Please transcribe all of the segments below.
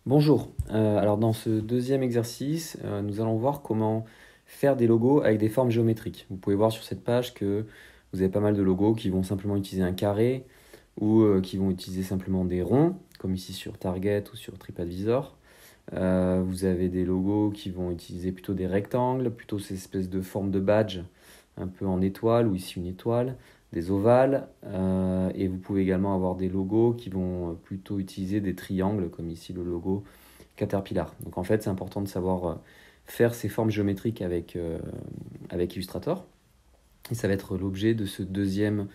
Bonjour, alors dans ce deuxième exercice, nous allons voir comment faire des logos avec des formes géométriques. Vous pouvez voir sur cette page que vous avez pas mal de logos qui vont simplement utiliser un carré ou qui vont utiliser simplement des ronds, comme ici sur Target ou sur TripAdvisor. Vous avez des logos qui vont utiliser plutôt des rectangles, plutôt ces espèces de formes de badge, un peu en étoile ou ici une étoile, des ovales. Et vous pouvez également avoir des logos qui vont plutôt utiliser des triangles, comme ici le logo Caterpillar. Donc en fait, c'est important de savoir faire ces formes géométriques avec Illustrator. Et ça va être l'objet de ce deuxième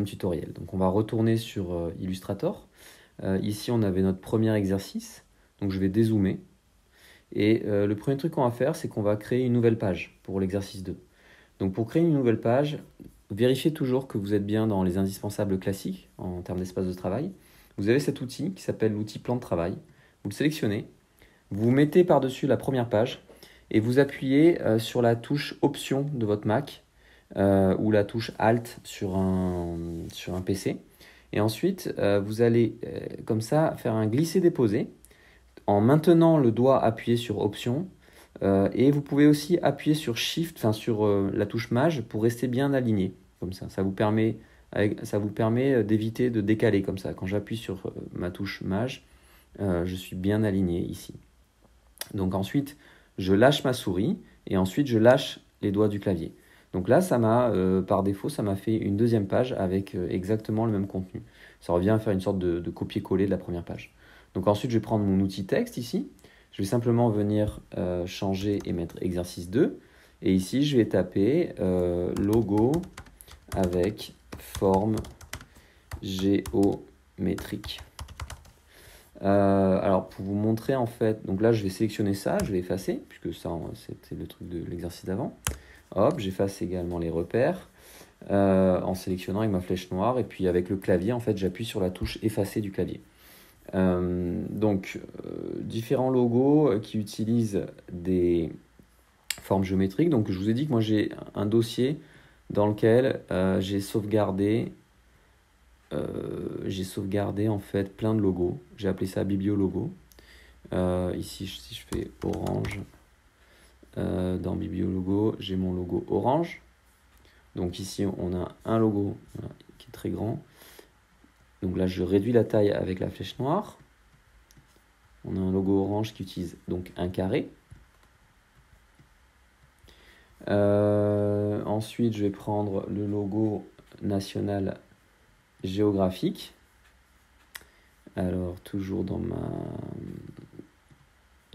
tutoriel. Donc on va retourner sur Illustrator. Ici, on avait notre premier exercice. Donc je vais dézoomer. Et le premier truc qu'on va faire, c'est qu'on va créer une nouvelle page pour l'exercice 2. Donc pour créer une nouvelle page, vérifiez toujours que vous êtes bien dans les indispensables classiques en termes d'espace de travail. Vous avez cet outil qui s'appelle l'outil plan de travail. Vous le sélectionnez, vous mettez par-dessus la première page et vous appuyez sur la touche Option de votre Mac ou la touche Alt sur un PC. Et ensuite, vous allez comme ça faire un glisser-déposer en maintenant le doigt appuyé sur Option. Et vous pouvez aussi appuyer sur Shift, enfin sur la touche Maj pour rester bien aligné. Comme ça vous permet, d'éviter de décaler comme ça. Quand j'appuie sur ma touche Maj, je suis bien aligné ici. Donc ensuite, je lâche ma souris et ensuite je lâche les doigts du clavier. Donc là, par défaut, ça m'a fait une deuxième page avec exactement le même contenu. Ça revient à faire une sorte de copier-coller de la première page. Donc ensuite, je vais prendre mon outil texte ici. Je vais simplement venir changer et mettre exercice 2. Et ici, je vais taper logo avec forme géométrique. Alors pour vous montrer en fait, donc là je vais sélectionner ça, je vais effacer, puisque ça c'était le truc de l'exercice d'avant. Hop, j'efface également les repères en sélectionnant avec ma flèche noire, et puis avec le clavier en fait j'appuie sur la touche effacer du clavier. Différents logos qui utilisent des formes géométriques. Donc je vous ai dit que moi j'ai un dossier dans lequel j'ai sauvegardé en fait plein de logos. J'ai appelé ça bibliologo. Ici, si je fais orange, dans bibliologo, j'ai mon logo orange. Donc ici, on a un logo qui est très grand. Donc là, je réduis la taille avec la flèche noire. On a un logo orange qui utilise donc un carré. Ensuite, je vais prendre le logo national géographique. Alors, toujours dans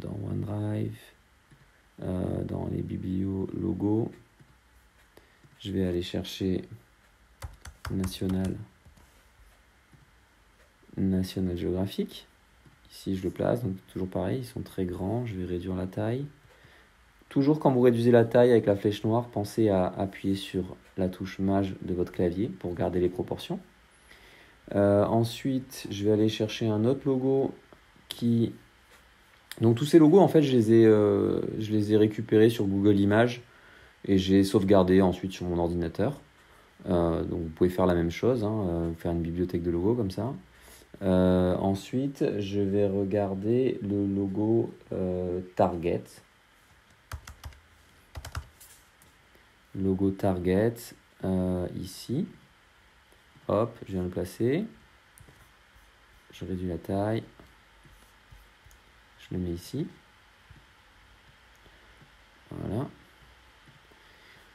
OneDrive, dans les bibliologos, je vais aller chercher national géographique. Ici, je le place, donc toujours pareil, ils sont très grands. Je vais réduire la taille. Toujours quand vous réduisez la taille avec la flèche noire, pensez à appuyer sur la touche Maj de votre clavier pour garder les proportions. Ensuite, je vais aller chercher un autre logo qui... Donc tous ces logos, en fait, je les ai récupérés sur Google Images et j'ai sauvegardé ensuite sur mon ordinateur. Donc vous pouvez faire la même chose, faire une bibliothèque de logos comme ça. Ensuite, je vais regarder le logo Target. Logo Target, ici. Hop, je viens le placer. Je réduis la taille. Je le mets ici. Voilà.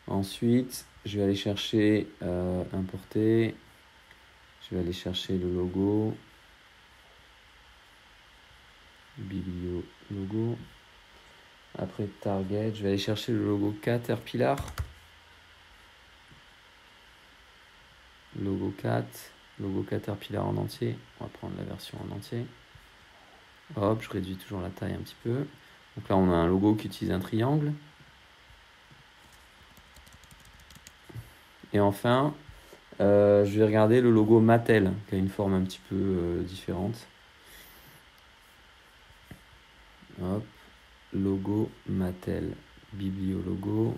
Ensuite, je vais aller chercher importer. Je vais aller chercher le logo. Biblio logo. Après Target, je vais aller chercher le logo Caterpillar. Logo 4, logo Caterpillar en entier. On va prendre la version en entier. Hop, je réduis toujours la taille un petit peu. Donc là, on a un logo qui utilise un triangle. Et enfin, je vais regarder le logo Mattel, qui a une forme un petit peu différente. Hop, logo Mattel, bibliologo.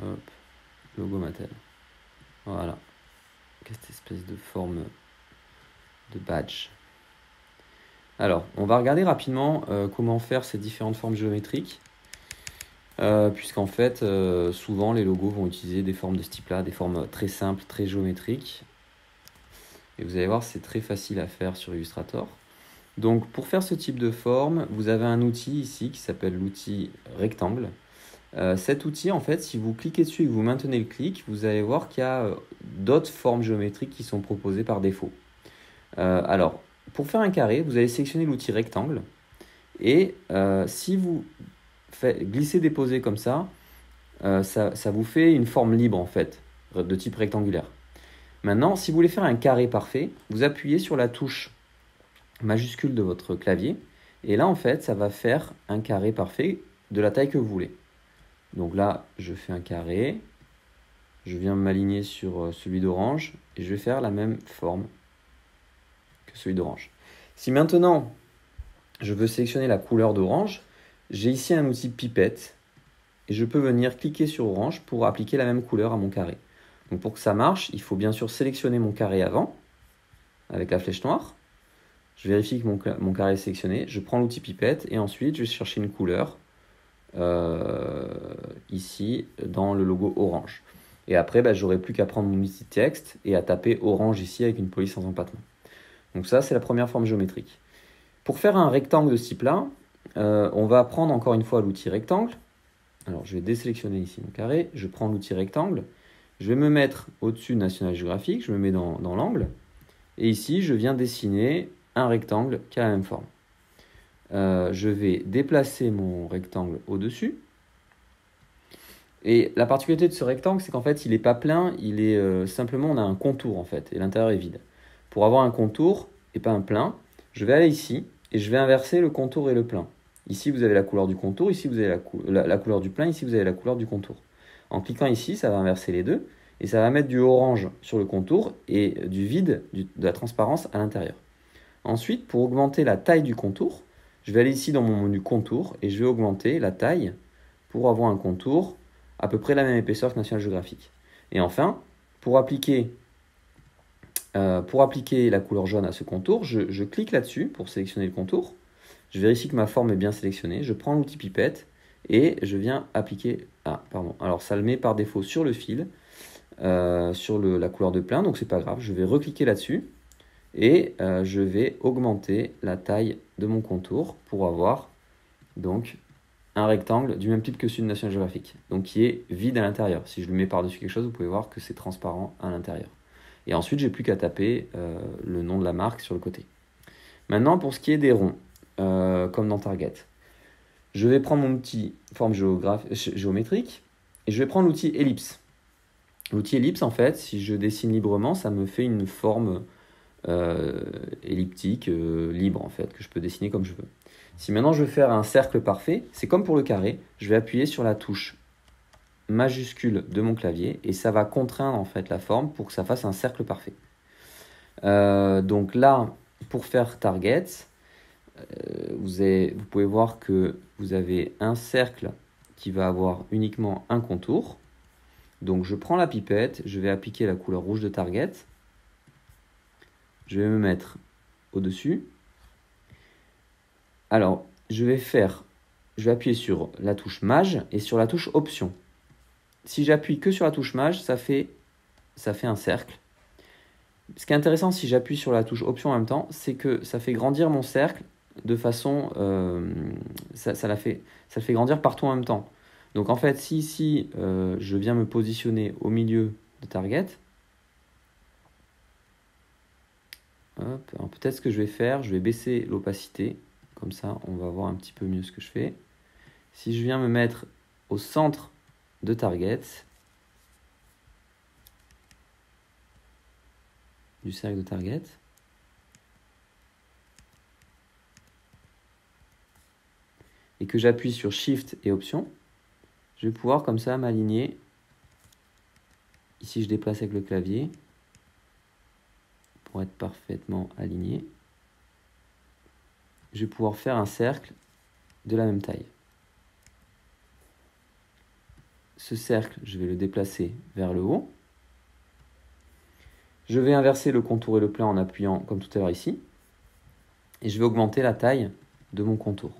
Hop, logo Mattel. Voilà. Cette espèce de forme de badge. Alors, on va regarder rapidement comment faire ces différentes formes géométriques, puisqu'en fait, souvent les logos vont utiliser des formes de ce type-là, des formes très simples, très géométriques. Et vous allez voir, c'est très facile à faire sur Illustrator. Donc, pour faire ce type de forme, vous avez un outil ici qui s'appelle l'outil rectangle. Cet outil, en fait, si vous cliquez dessus et que vous maintenez le clic, vous allez voir qu'il y a d'autres formes géométriques qui sont proposées par défaut. Alors, pour faire un carré, vous allez sélectionner l'outil rectangle et si vous glissez déposer comme ça, ça vous fait une forme libre en fait, de type rectangulaire. Maintenant, si vous voulez faire un carré parfait, vous appuyez sur la touche majuscule de votre clavier et là en fait, ça va faire un carré parfait de la taille que vous voulez. Donc là, je fais un carré, je viens m'aligner sur celui d'orange et je vais faire la même forme que celui d'orange. Si maintenant, je veux sélectionner la couleur d'orange, j'ai ici un outil pipette et je peux venir cliquer sur orange pour appliquer la même couleur à mon carré. Donc pour que ça marche, il faut bien sûr sélectionner mon carré avant avec la flèche noire. Je vérifie que mon carré est sélectionné, je prends l'outil pipette et ensuite je vais chercher une couleur ici dans le logo orange. Et après, j'aurai plus qu'à prendre mon outil texte et à taper orange ici avec une police sans empattement. Donc ça, c'est la première forme géométrique. Pour faire un rectangle de ce type-là, on va prendre encore une fois l'outil rectangle. Alors, je vais désélectionner ici mon carré. Je prends l'outil rectangle. Je vais me mettre au-dessus de National Geographic. Je me mets dans l'angle. Et ici, je viens dessiner un rectangle qui a la même forme. Je vais déplacer mon rectangle au-dessus. Et la particularité de ce rectangle, c'est qu'en fait, il n'est pas plein. Il est simplement, on a un contour en fait. Et l'intérieur est vide. Pour avoir un contour et pas un plein, je vais aller ici et je vais inverser le contour et le plein. Ici, vous avez la couleur du contour, ici, vous avez la couleur du plein, ici, vous avez la couleur du contour. En cliquant ici, ça va inverser les deux et ça va mettre du orange sur le contour et du vide, de la transparence à l'intérieur. Ensuite, pour augmenter la taille du contour, je vais aller ici dans mon menu contour et je vais augmenter la taille pour avoir un contour à peu près la même épaisseur que National Geographic. Et enfin, pour appliquer la couleur jaune à ce contour, je clique là-dessus pour sélectionner le contour. Je vérifie que ma forme est bien sélectionnée. Je prends l'outil pipette et je viens appliquer... Ah, pardon. Alors, ça le met par défaut sur le fil, sur la couleur de plein, donc c'est pas grave. Je vais recliquer là-dessus et je vais augmenter la taille de mon contour pour avoir donc un rectangle du même type que celui de National Geographic, donc qui est vide à l'intérieur. Si je le mets par-dessus quelque chose, vous pouvez voir que c'est transparent à l'intérieur. Et ensuite, j'ai plus qu'à taper le nom de la marque sur le côté. Maintenant, pour ce qui est des ronds, comme dans Target, je vais prendre mon outil forme géométrique et je vais prendre l'outil ellipse. L'outil ellipse, en fait, si je dessine librement, ça me fait une forme elliptique libre, en fait, que je peux dessiner comme je veux. Si maintenant je veux faire un cercle parfait, c'est comme pour le carré, je vais appuyer sur la touche majuscule de mon clavier et ça va contraindre en fait la forme pour que ça fasse un cercle parfait. Donc là, pour faire target, vous pouvez voir que vous avez un cercle qui va avoir uniquement un contour. Donc je prends la pipette, je vais appliquer la couleur rouge de target. Je vais me mettre au-dessus. Alors, je vais appuyer sur la touche Maj et sur la touche Option. Si j'appuie que sur la touche Maj, ça fait un cercle. Ce qui est intéressant si j'appuie sur la touche Option en même temps, c'est que ça fait grandir mon cercle de façon... ça le fait grandir partout en même temps. Donc en fait, si ici, je viens me positionner au milieu de Target, peut-être ce que je vais faire, je vais baisser l'opacité. Comme ça, on va voir un petit peu mieux ce que je fais. Si je viens me mettre au centre de Target, du cercle de Target, et que j'appuie sur Shift et Option, je vais pouvoir comme ça m'aligner. Ici, je déplace avec le clavier pour être parfaitement aligné. Je vais pouvoir faire un cercle de la même taille. Ce cercle, je vais le déplacer vers le haut. Je vais inverser le contour et le plein en appuyant comme tout à l'heure ici. Et je vais augmenter la taille de mon contour.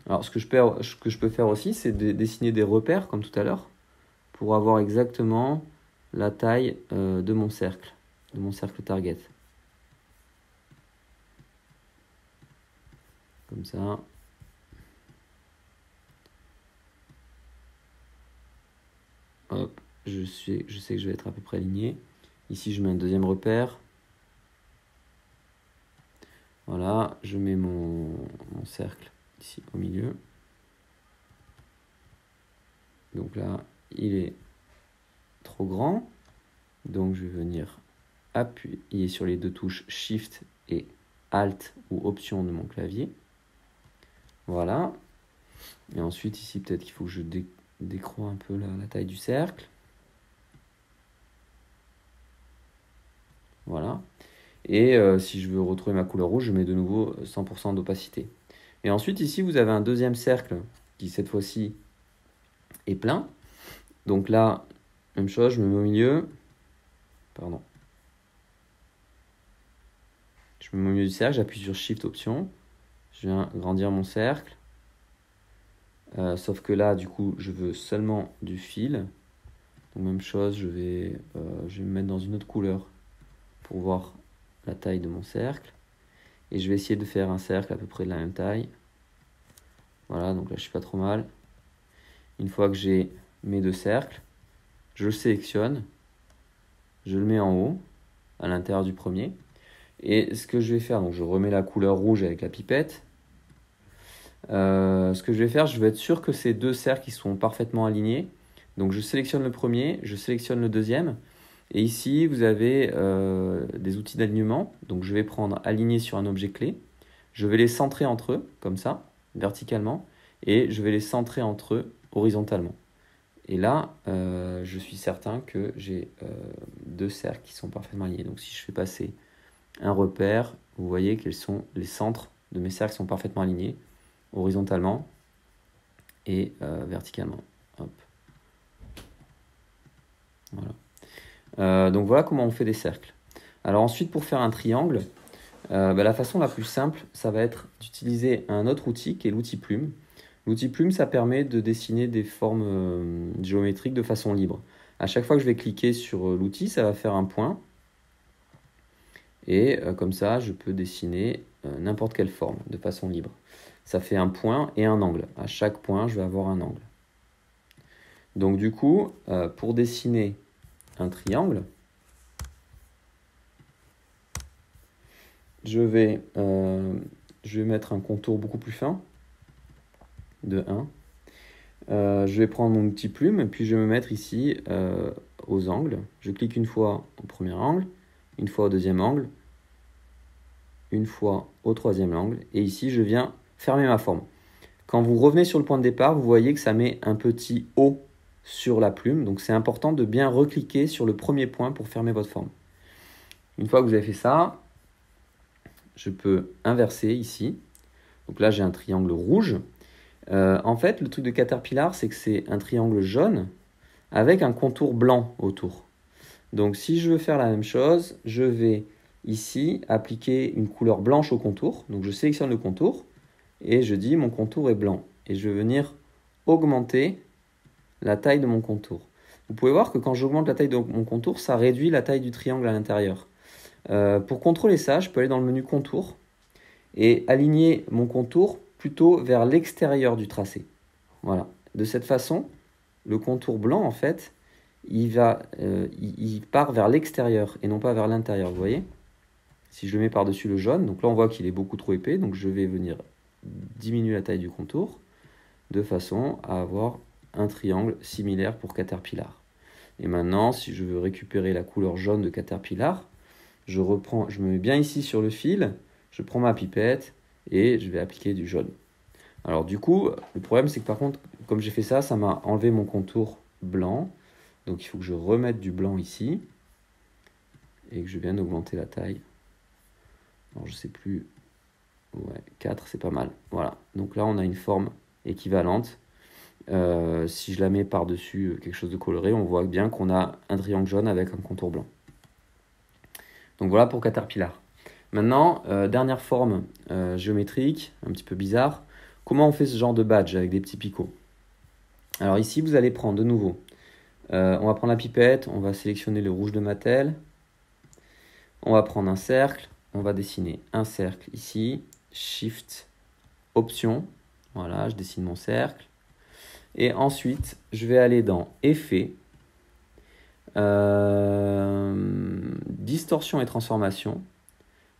Alors ce que je peux faire aussi, c'est de dessiner des repères comme tout à l'heure pour avoir exactement la taille de mon cercle target. Comme ça. Hop, je sais que je vais être à peu près aligné. Ici, je mets un deuxième repère. Voilà, je mets mon cercle ici au milieu. Donc là, il est trop grand. Donc je vais venir appuyer sur les deux touches Shift et Alt ou Option de mon clavier. Voilà. Et ensuite, ici, peut-être qu'il faut que je décroît un peu la taille du cercle. Voilà. Et si je veux retrouver ma couleur rouge, je mets de nouveau 100% d'opacité. Et ensuite, ici, vous avez un deuxième cercle qui, cette fois-ci, est plein. Donc là, même chose, je me mets au milieu. Pardon. Je me mets au milieu du cercle, j'appuie sur Shift Option. Je viens grandir mon cercle. Sauf que là, du coup, je veux seulement du fil. Donc même chose, je vais me mettre dans une autre couleur pour voir la taille de mon cercle. Et je vais essayer de faire un cercle à peu près de la même taille. Voilà, donc là, je suis pas trop mal. Une fois que j'ai mes deux cercles, je le sélectionne. Je le mets en haut, à l'intérieur du premier. Et ce que je vais faire, donc je remets la couleur rouge avec la pipette. Ce que je vais faire, je vais être sûr que ces deux cercles ils sont parfaitement alignés. Donc je sélectionne le premier, je sélectionne le deuxième. Et ici, vous avez des outils d'alignement. Donc je vais prendre aligner sur un objet clé. Je vais les centrer entre eux, comme ça, verticalement. Et je vais les centrer entre eux, horizontalement. Et là, je suis certain que j'ai deux cercles qui sont parfaitement alignés. Donc si je fais passer un repère, vous voyez quels sont les centres de mes cercles qui sont parfaitement alignés, horizontalement et verticalement. Hop. Voilà. Donc voilà comment on fait des cercles. Alors ensuite, pour faire un triangle, la façon la plus simple, ça va être d'utiliser un autre outil qui est l'outil plume. L'outil plume, ça permet de dessiner des formes géométriques de façon libre. À chaque fois que je vais cliquer sur l'outil, ça va faire un point. Et comme ça, je peux dessiner n'importe quelle forme de façon libre. Ça fait un point et un angle. À chaque point, je vais avoir un angle. Donc du coup, pour dessiner un triangle, je vais mettre un contour beaucoup plus fin, de 1. Je vais prendre mon outil plume, et puis je vais me mettre ici aux angles. Je clique une fois au premier angle, une fois au deuxième angle, une fois au troisième angle, et ici je viens fermer ma forme. Quand vous revenez sur le point de départ, vous voyez que ça met un petit O sur la plume, donc c'est important de bien recliquer sur le premier point pour fermer votre forme. Une fois que vous avez fait ça, je peux inverser ici. Donc là j'ai un triangle rouge. En fait, le truc de Caterpillar, c'est que c'est un triangle jaune avec un contour blanc autour. Donc si je veux faire la même chose, je vais ici appliquer une couleur blanche au contour. Donc je sélectionne le contour et je dis mon contour est blanc. Et je vais venir augmenter la taille de mon contour. Vous pouvez voir que quand j'augmente la taille de mon contour, ça réduit la taille du triangle à l'intérieur. Pour contrôler ça, je peux aller dans le menu contour et aligner mon contour plutôt vers l'extérieur du tracé. Voilà. De cette façon, le contour blanc, en fait, il part vers l'extérieur et non pas vers l'intérieur, vous voyez? Si je le mets par-dessus le jaune, donc là on voit qu'il est beaucoup trop épais, donc je vais venir diminuer la taille du contour de façon à avoir un triangle similaire pour Caterpillar. Et maintenant, si je veux récupérer la couleur jaune de Caterpillar, je me mets bien ici sur le fil, je prends ma pipette et je vais appliquer du jaune. Alors du coup, le problème c'est que par contre, comme j'ai fait ça, ça m'a enlevé mon contour blanc. Donc il faut que je remette du blanc ici et que je vienne augmenter la taille. Alors je sais plus, ouais, 4 c'est pas mal. Voilà, donc là on a une forme équivalente. Si je la mets par-dessus quelque chose de coloré, on voit bien qu'on a un triangle jaune avec un contour blanc. Donc voilà pour Caterpillar. Maintenant, dernière forme géométrique, un petit peu bizarre. Comment on fait ce genre de badge avec des petits picots? Alors ici, vous allez prendre de nouveau. On va prendre la pipette, on va sélectionner le rouge de Mattel. On va prendre un cercle, on va dessiner un cercle ici. Shift, Option. Voilà, je dessine mon cercle. Et ensuite, je vais aller dans Effet, Distorsion et Transformation,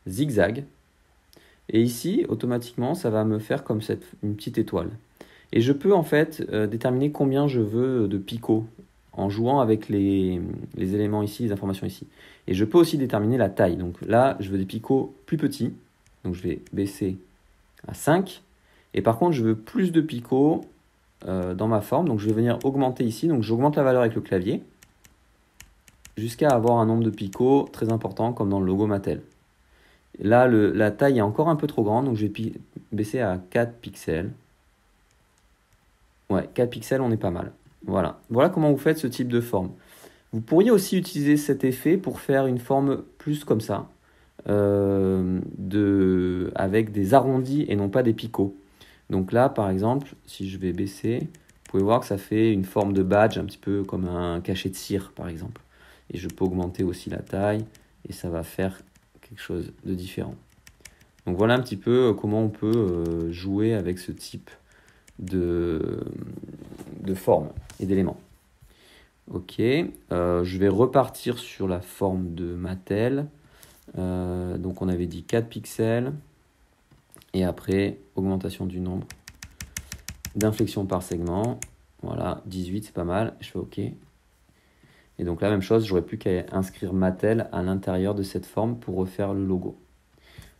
Zigzag. Et ici, automatiquement, ça va me faire comme une petite étoile. Et je peux en fait déterminer combien je veux de picots en jouant avec les éléments ici, les informations ici. Et je peux aussi déterminer la taille. Donc là, je veux des picots plus petits. Donc je vais baisser à 5. Et par contre, je veux plus de picots dans ma forme. Donc je vais venir augmenter ici. Donc j'augmente la valeur avec le clavier jusqu'à avoir un nombre de picots très important comme dans le logo Mattel. Là, la taille est encore un peu trop grande. Donc je vais baisser à 4 pixels. Ouais, 4 pixels, on est pas mal. Voilà. Voilà comment vous faites ce type de forme. Vous pourriez aussi utiliser cet effet pour faire une forme plus comme ça, avec des arrondis et non pas des picots. Donc là, par exemple, si je vais baisser, vous pouvez voir que ça fait une forme de badge, un petit peu comme un cachet de cire, par exemple. Et je peux augmenter aussi la taille, et ça va faire quelque chose de différent. Donc voilà un petit peu comment on peut jouer avec ce type de forme et d'éléments. Ok, je vais repartir sur la forme de Mattel. Donc on avait dit 4 pixels. Et après, augmentation du nombre d'inflexions par segment. Voilà, 18, c'est pas mal. Je fais OK. Et donc la même chose, j'aurais plus qu'à inscrire Mattel à l'intérieur de cette forme pour refaire le logo.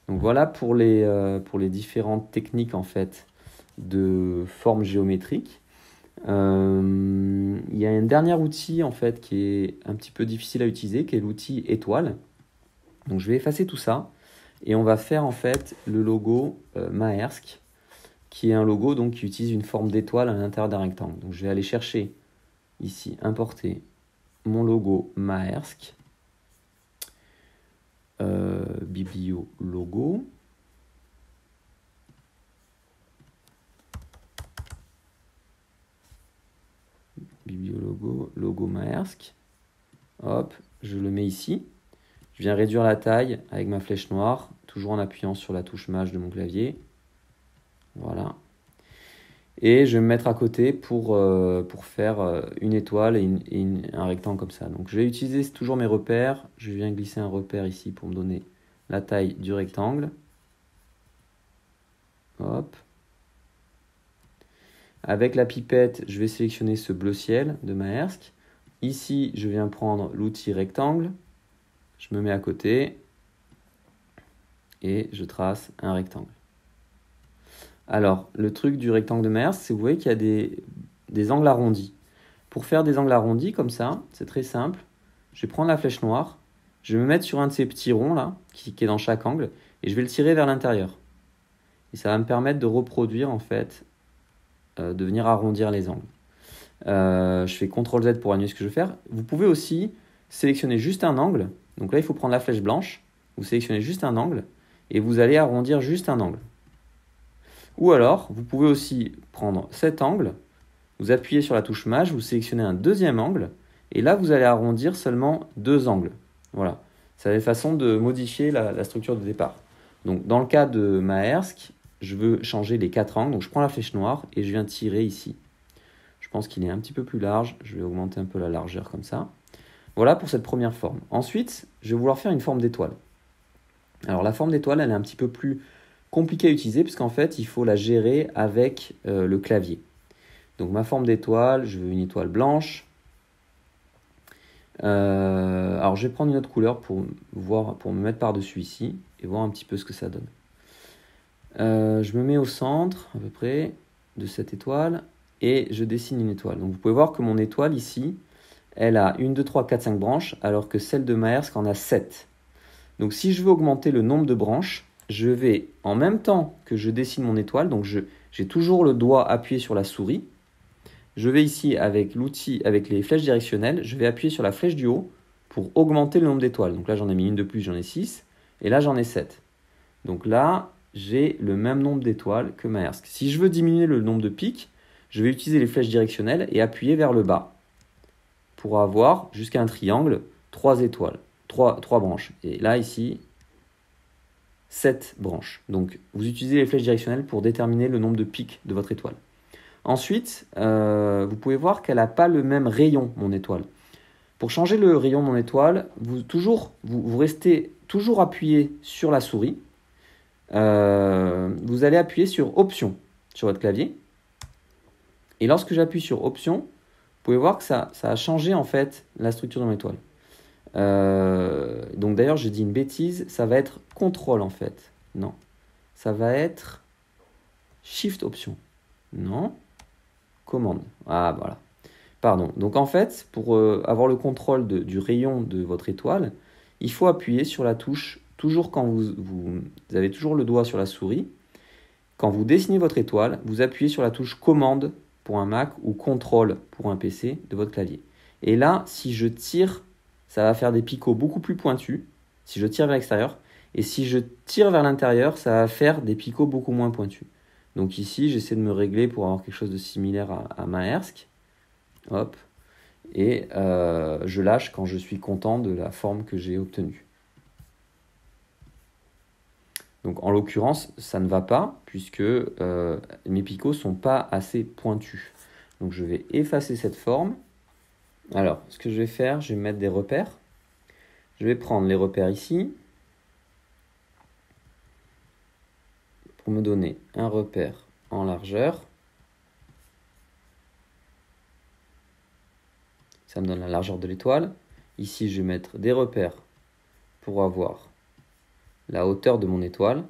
Donc voilà pour les différentes techniques en fait de forme géométrique. Il y a un dernier outil en fait qui est un petit peu difficile à utiliser, qui est l'outil étoile. Donc je vais effacer tout ça et on va faire en fait le logo Maersk, qui est un logo donc qui utilise une forme d'étoile à l'intérieur d'un rectangle. Donc je vais aller chercher ici, importer mon logo Maersk, biblio logo. Bibliologo, logo Maersk. Hop, je le mets ici. Je viens réduire la taille avec ma flèche noire, toujours en appuyant sur la touche Maj de mon clavier. Voilà. Et je vais me mettre à côté pour faire une étoile et un rectangle comme ça. Donc je vais utiliser toujours mes repères. Je viens glisser un repère ici pour me donner la taille du rectangle. Hop. Avec la pipette, je vais sélectionner ce bleu ciel de Maersk. Ici, je viens prendre l'outil rectangle. Je me mets à côté et je trace un rectangle. Alors, le truc du rectangle de Maersk, c'est que vous voyez qu'il y a des angles arrondis. Pour faire des angles arrondis comme ça, c'est très simple. Je vais prendre la flèche noire, je vais me mettre sur un de ces petits ronds là, qui est dans chaque angle, et je vais le tirer vers l'intérieur. Et ça va me permettre de reproduire en fait, de venir arrondir les angles. Je fais CTRL Z pour annuler ce que je veux faire. Vous pouvez aussi sélectionner juste un angle. Donc là, il faut prendre la flèche blanche. Vous sélectionnez juste un angle et vous allez arrondir juste un angle. Ou alors, vous pouvez aussi prendre cet angle, vous appuyez sur la touche Maj, vous sélectionnez un deuxième angle et là, vous allez arrondir seulement 2 angles. Voilà. C'est la façon de modifier la structure de départ. Donc, dans le cas de Maersk, je veux changer les 4 angles. Donc, je prends la flèche noire et je viens tirer ici. Je pense qu'il est un petit peu plus large. Je vais augmenter un peu la largeur comme ça. Voilà pour cette première forme. Ensuite, je vais vouloir faire une forme d'étoile. Alors, la forme d'étoile, elle est un petit peu plus compliquée à utiliser puisqu'en fait, il faut la gérer avec le clavier. Donc, ma forme d'étoile, je veux une étoile blanche. Alors, je vais prendre une autre couleur pour me mettre par-dessus ici et voir un petit peu ce que ça donne. Je me mets au centre, à peu près, de cette étoile et je dessine une étoile. Donc, vous pouvez voir que mon étoile ici, elle a 1, 2, 3, 4, 5 branches, alors que celle de Maersk en a 7. Donc, si je veux augmenter le nombre de branches, je vais, en même temps que je dessine mon étoile, donc j'ai toujours le doigt appuyé sur la souris, je vais ici avec l'outil, avec les flèches directionnelles, je vais appuyer sur la flèche du haut pour augmenter le nombre d'étoiles. Donc là, j'en ai mis une de plus, j'en ai 6. Et là, j'en ai 7. Donc là, j'ai le même nombre d'étoiles que Maersk. Si je veux diminuer le nombre de pics, je vais utiliser les flèches directionnelles et appuyer vers le bas pour avoir jusqu'à un triangle 3 étoiles, 3 branches. Et là, ici, 7 branches. Donc, vous utilisez les flèches directionnelles pour déterminer le nombre de pics de votre étoile. Ensuite, vous pouvez voir qu'elle n'a pas le même rayon, mon étoile. Pour changer le rayon de mon étoile, vous restez toujours appuyé sur la souris. Vous allez appuyer sur Options sur votre clavier. Et lorsque j'appuie sur Options, vous pouvez voir que ça a changé en fait la structure de mon étoile. Donc d'ailleurs, j'ai dit une bêtise, ça va être Contrôle en fait. Non, ça va être Shift Option. Non, Commande. Ah voilà. Pardon. Donc en fait, pour avoir le contrôle du rayon de votre étoile, il faut appuyer sur la touche, toujours quand vous avez toujours le doigt sur la souris. Quand vous dessinez votre étoile, vous appuyez sur la touche Commande pour un Mac ou Contrôle pour un PC de votre clavier. Et là, si je tire, ça va faire des picots beaucoup plus pointus, si je tire vers l'extérieur. Et si je tire vers l'intérieur, ça va faire des picots beaucoup moins pointus. Donc ici, j'essaie de me régler pour avoir quelque chose de similaire à Maersk. Hop. Et je lâche quand je suis content de la forme que j'ai obtenue. Donc en l'occurrence, ça ne va pas puisque mes picots ne sont pas assez pointus. Donc je vais effacer cette forme. Alors, ce que je vais faire, je vais mettre des repères. Je vais prendre les repères ici pour me donner un repère en largeur. Ça me donne la largeur de l'étoile. Ici, je vais mettre des repères pour avoir la hauteur de mon étoile.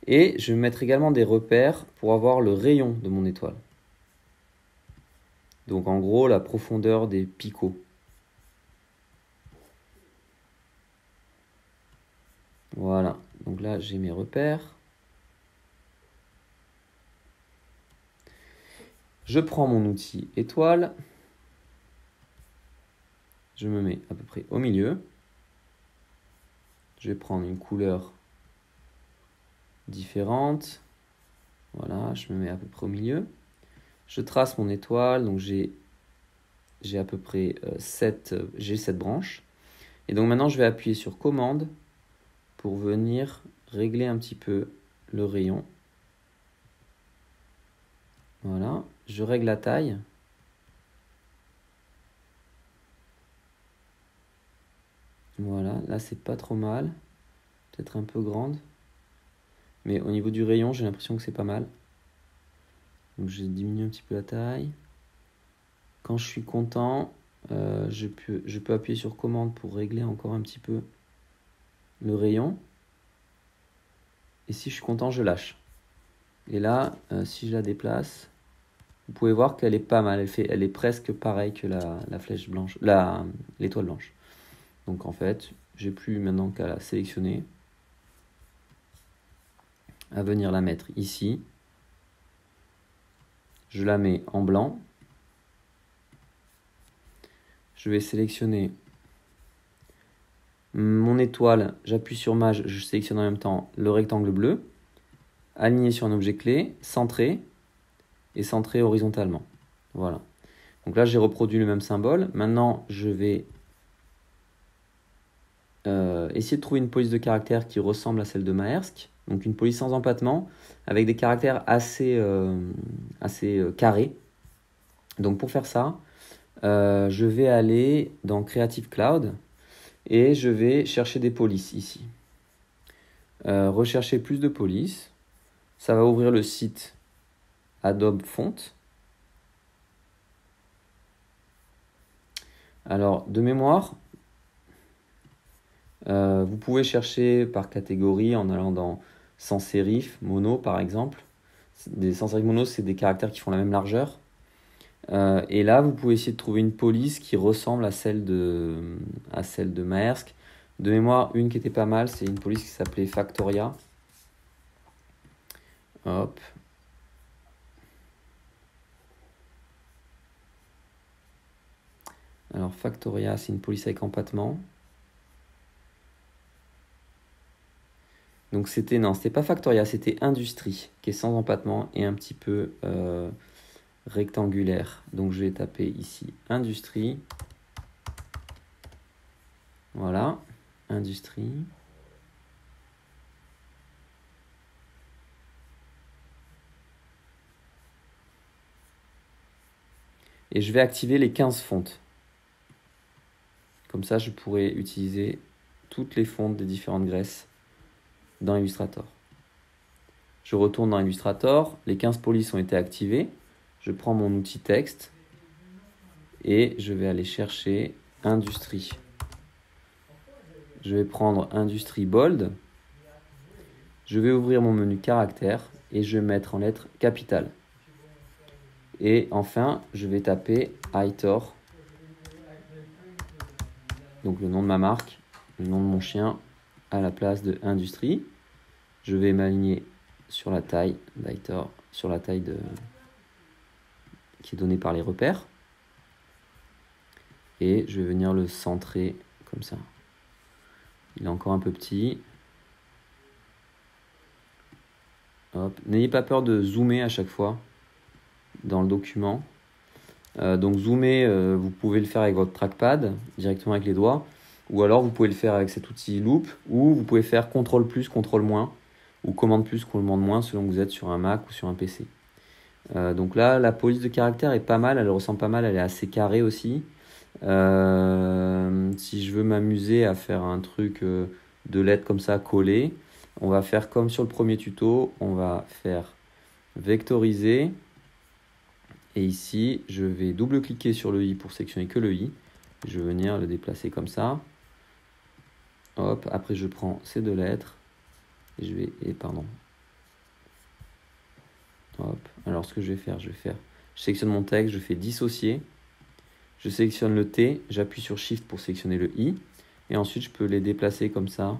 Et je vais mettre également des repères pour avoir le rayon de mon étoile. Donc en gros, la profondeur des picots. Voilà, donc là j'ai mes repères. Je prends mon outil étoile. Je me mets à peu près au milieu. Je vais prendre une couleur différente. Voilà, je me mets à peu près au milieu. Je trace mon étoile, donc j'ai à peu près 7 branches. Et donc maintenant je vais appuyer sur Commande pour venir régler un petit peu le rayon. Voilà, je règle la taille. Voilà, là c'est pas trop mal. Peut-être un peu grande. Mais au niveau du rayon, j'ai l'impression que c'est pas mal. Donc je diminue un petit peu la taille. Quand je suis content, je peux appuyer sur Commande pour régler encore un petit peu le rayon. Et si je suis content, je lâche. Et là, si je la déplace, vous pouvez voir qu'elle est pas mal. Elle est presque pareille que la flèche blanche, l'étoile blanche. Donc en fait, j'ai plus maintenant qu'à la sélectionner, à venir la mettre ici. Je la mets en blanc. Je vais sélectionner mon étoile, j'appuie sur Maj, je sélectionne en même temps le rectangle bleu, aligné sur un objet clé, centré et centré horizontalement. Voilà. Donc là, j'ai reproduit le même symbole. Maintenant, je vais essayer de trouver une police de caractère qui ressemble à celle de Maersk. Donc une police sans empattement, avec des caractères assez carrés. Donc pour faire ça, je vais aller dans Creative Cloud et je vais chercher des polices ici. Rechercher plus de polices. Ça va ouvrir le site Adobe Font. Alors, de mémoire, vous pouvez chercher par catégorie en allant dans sans sérif, mono par exemple. Des sans sérif mono, c'est des caractères qui font la même largeur. Et là, vous pouvez essayer de trouver une police qui ressemble à celle de Maersk. De mémoire, une qui était pas mal, c'est une police qui s'appelait Factoria. Hop. Alors Factoria, c'est une police avec empattement. Donc c'était pas Factoria, c'était Industrie, qui est sans empattement et un petit peu rectangulaire. Donc je vais taper ici Industrie. Voilà, Industrie. Et je vais activer les 15 fontes. Comme ça, je pourrai utiliser toutes les fontes des différentes graisses dans Illustrator. Je retourne dans Illustrator, les 15 polices ont été activées. Je prends mon outil texte et je vais aller chercher Industrie. Je vais prendre Industrie Bold. Je vais ouvrir mon menu caractères et je vais mettre en lettres capitales. Et enfin, je vais taper Aitor. Donc le nom de ma marque, le nom de mon chien à la place de Industrie. Je vais m'aligner sur la taille d'Aitor, sur la taille qui est donnée par les repères. Et je vais venir le centrer comme ça. Il est encore un peu petit. Hop. N'ayez pas peur de zoomer à chaque fois dans le document. Donc zoomer, vous pouvez le faire avec votre trackpad, directement avec les doigts. Ou alors vous pouvez le faire avec cet outil Loop. Ou vous pouvez faire CTRL+, CTRL-, ou commande plus, commande-, selon que vous êtes sur un Mac ou sur un PC. Donc là, la police de caractère est pas mal. Elle ressemble pas mal, elle est assez carrée aussi. Si je veux m'amuser à faire un truc de lettres comme ça collé, on va faire comme sur le premier tuto, on va faire vectoriser et ici je vais double-cliquer sur le i pour sélectionner que le i, je vais venir le déplacer comme ça, hop, après je prends ces deux lettres et je alors ce que je sélectionne mon texte, je fais dissocier. Je sélectionne le T, j'appuie sur Shift pour sélectionner le I. Et ensuite, je peux les déplacer comme ça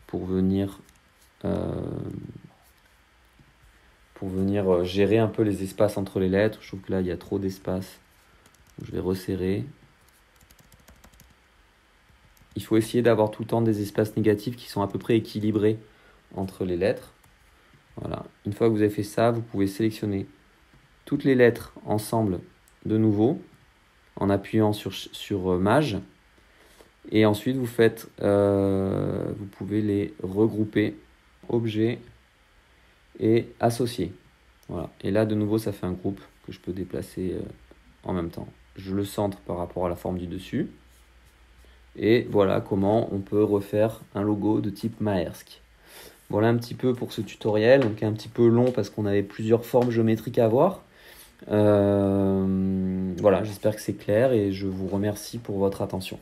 pour venir gérer un peu les espaces entre les lettres. Je trouve que là, il y a trop d'espace. Je vais resserrer. Il faut essayer d'avoir tout le temps des espaces négatifs qui sont à peu près équilibrés entre les lettres. Voilà. Une fois que vous avez fait ça, vous pouvez sélectionner toutes les lettres ensemble de nouveau, en appuyant sur Maj. Et ensuite, vous pouvez les regrouper, objet et associer. Voilà. Et là, de nouveau, ça fait un groupe que je peux déplacer en même temps. Je le centre par rapport à la forme du dessus. Et voilà comment on peut refaire un logo de type Maersk. Voilà un petit peu pour ce tutoriel, donc un petit peu long parce qu'on avait plusieurs formes géométriques à voir. Voilà, j'espère que c'est clair et je vous remercie pour votre attention.